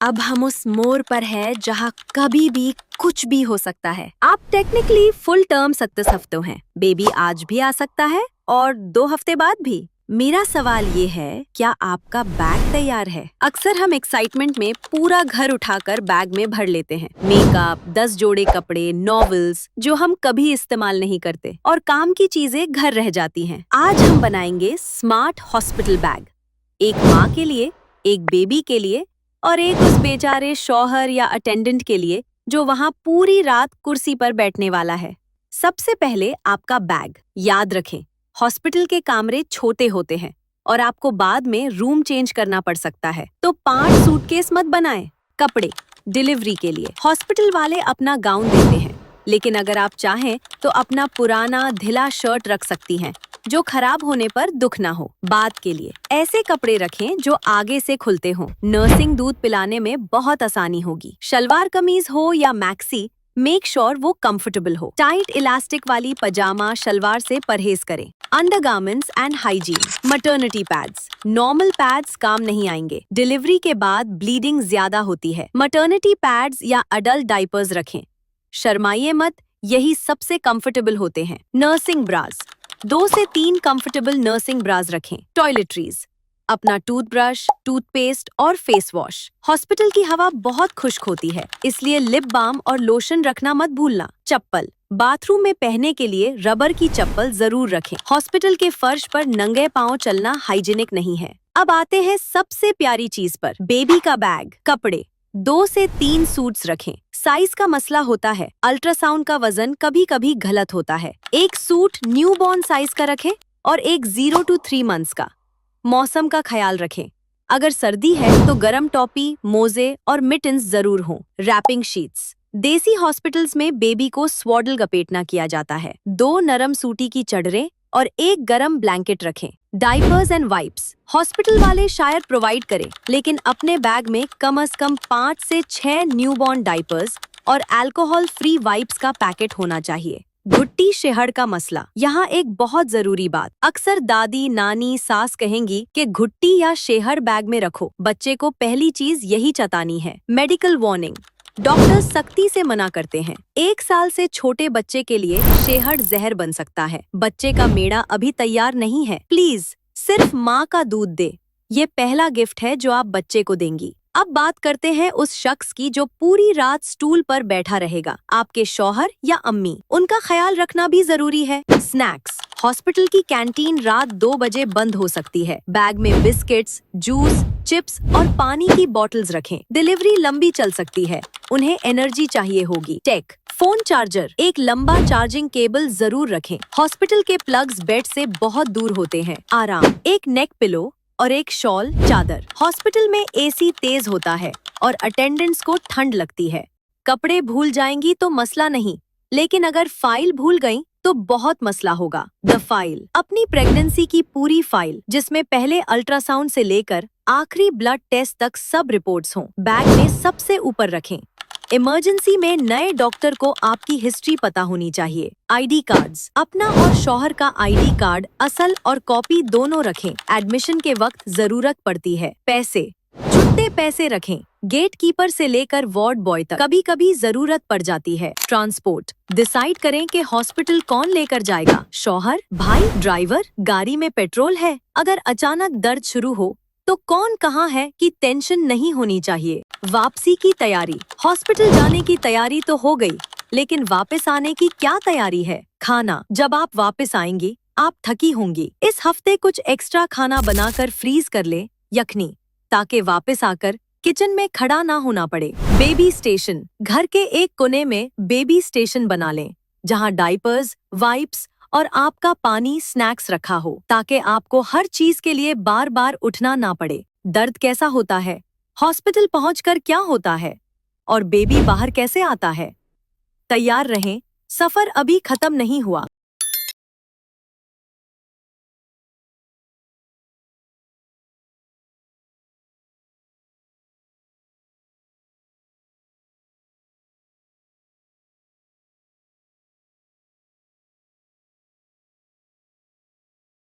अब हम उस मोड़ पर है जहाँ कभी भी कुछ भी हो सकता है। आप टेक्निकली फुल टर्म 37 हफ्तों हैं। बेबी आज भी आ सकता है और 2 हफ्ते बाद भी। मेरा सवाल ये है, क्या आपका बैग तैयार है? अक्सर हम एक्साइटमेंट में पूरा घर उठाकर बैग में भर लेते हैं। मेकअप, 10 जोड़े कपड़े, नॉवेल्स जो हम कभी इस्तेमाल नहीं करते और काम की चीजें घर रह जाती हैं। आज हम बनाएंगे स्मार्ट हॉस्पिटल बैग। एक माँ के लिए, एक बेबी के लिए और एक उस बेचारे शौहर या अटेंडेंट के लिए जो वहाँ पूरी रात कुर्सी पर बैठने वाला है। सबसे पहले आपका बैग। याद रखें, हॉस्पिटल के कमरे छोटे होते हैं और आपको बाद में रूम चेंज करना पड़ सकता है, तो 5 सूटकेस मत बनाएं। कपड़े डिलीवरी के लिए हॉस्पिटल वाले अपना गाउन देते हैं, लेकिन अगर आप चाहें तो अपना पुराना ढीला शर्ट रख सकती हैं जो खराब होने पर दुख ना हो। बाद के लिए ऐसे कपड़े रखें जो आगे से खुलते हों। नर्सिंग दूध पिलाने में बहुत आसानी होगी। शलवार कमीज हो या मैक्सी, मेक श्योर वो कंफर्टेबल हो। टाइट इलास्टिक वाली पजामा शलवार से परहेज करें। Undergarments and hygiene. Maternity pads. Normal pads काम नहीं आएंगे। डिलीवरी के बाद ब्लीडिंग ज्यादा होती है। मैटरनिटी पैड्स या अडल्ट डाइपर्स रखें। शर्माइए मत, यही सबसे कंफर्टेबल होते हैं। Nursing brass. 2 से 3 कंफर्टेबल नर्सिंग ब्रास रखें। टॉयलेटरीज, अपना टूथब्रश, टूथपेस्ट और फेस वॉश। हॉस्पिटल की हवा बहुत खुश्क होती है, इसलिए लिप बाम और लोशन रखना मत भूलना। चप्पल, बाथरूम में पहनने के लिए रबर की चप्पल जरूर रखें। हॉस्पिटल के फर्श पर नंगे पांव चलना हाइजीनिक नहीं है। अब आते हैं सबसे प्यारी चीज पर, बेबी का बैग। कपड़े 2 से 3 सूट्स रखें। साइज का मसला होता है, अल्ट्रासाउंड का वजन कभी कभी गलत होता है। एक सूट न्यूबॉर्न साइज का रखें और एक 0 to 3 मंथ्स का। मौसम का ख्याल रखें, अगर सर्दी है तो गर्म टोपी, मोजे और मिटन्स जरूर हों। Wrapping sheets. देसी हॉस्पिटल्स में बेबी को स्वाडल लपेटना किया जाता है। 2 नरम सूती की चद्दरें और एक गरम ब्लैंकेट रखें। डाइपर्स एंड वाइप्स हॉस्पिटल वाले शायद प्रोवाइड करें, लेकिन अपने बैग में कम से कम 5 से 6 न्यूबॉर्न डाइपर्स और अल्कोहल फ्री वाइप्स का पैकेट होना चाहिए। घुट्टी शेहड़ का मसला, यहाँ एक बहुत जरूरी बात। अक्सर दादी, नानी, सास कहेंगी कि घुट्टी या शेहड़ बैग में रखो। बच्चे को पहली चीज यही चतानी है। मेडिकल वार्निंग, डॉक्टर सख्ती से मना करते हैं। 1 साल से छोटे बच्चे के लिए शेहड़ जहर बन सकता है। बच्चे का मेड़ा अभी तैयार नहीं है, प्लीज सिर्फ माँ का दूध दे। ये पहला गिफ्ट है जो आप बच्चे को देंगी। अब बात करते हैं उस शख्स की जो पूरी रात स्टूल पर बैठा रहेगा, आपके शौहर या अम्मी। उनका ख्याल रखना भी जरूरी है। स्नैक्स, हॉस्पिटल की कैंटीन रात 2 बजे बंद हो सकती है। बैग में बिस्किट्स, जूस, चिप्स और पानी की बॉटल्स रखें। डिलीवरी लंबी चल सकती है, उन्हें एनर्जी चाहिए होगी। टेक, फोन चार्जर, एक लंबा चार्जिंग केबल जरूर रखें। हॉस्पिटल के प्लग्स बेड से बहुत दूर होते हैं। आराम, एक नेक पिलो और एक शॉल, चादर। हॉस्पिटल में एसी तेज होता है और अटेंडेंट्स को ठंड लगती है। कपड़े भूल जाएंगी तो मसला नहीं, लेकिन अगर फाइल भूल गई तो बहुत मसला होगा। द फाइल, अपनी प्रेगनेंसी की पूरी फाइल, जिसमें पहले अल्ट्रासाउंड से लेकर आखिरी ब्लड टेस्ट तक सब रिपोर्ट्स हों, बैग में सबसे ऊपर रखें। इमरजेंसी में नए डॉक्टर को आपकी हिस्ट्री पता होनी चाहिए। आईडी कार्ड्स, अपना और शौहर का आईडी कार्ड, असल और कॉपी दोनों रखें, एडमिशन के वक्त जरूरत पड़ती है। पैसे, छुट्टे पैसे रखें, गेट कीपर से लेकर वार्ड बॉय तक कभी कभी जरूरत पड़ जाती है। ट्रांसपोर्ट, डिसाइड करें कि हॉस्पिटल कौन लेकर जाएगा, शौहर, भाई, ड्राइवर, गाड़ी में पेट्रोल है, अगर अचानक दर्द शुरू हो तो कौन कहाँ है कि टेंशन नहीं होनी चाहिए। वापसी की तैयारी, हॉस्पिटल जाने की तैयारी तो हो गई, लेकिन वापस आने की क्या तैयारी है। खाना, जब आप वापस आएंगी आप थकी होंगी। इस हफ्ते कुछ एक्स्ट्रा खाना बनाकर फ्रीज कर ले, यखनी, ताकि वापस आकर किचन में खड़ा ना होना पड़े। बेबी स्टेशन, घर के एक कोने में बेबी स्टेशन बना लें, जहां डाइपर्स, वाइप्स और आपका पानी, स्नैक्स रखा हो, ताकि आपको हर चीज के लिए बार बार उठना ना पड़े। दर्द कैसा होता है, हॉस्पिटल पहुंचकर क्या होता है और बेबी बाहर कैसे आता है। तैयार रहें, सफर अभी खत्म नहीं हुआ।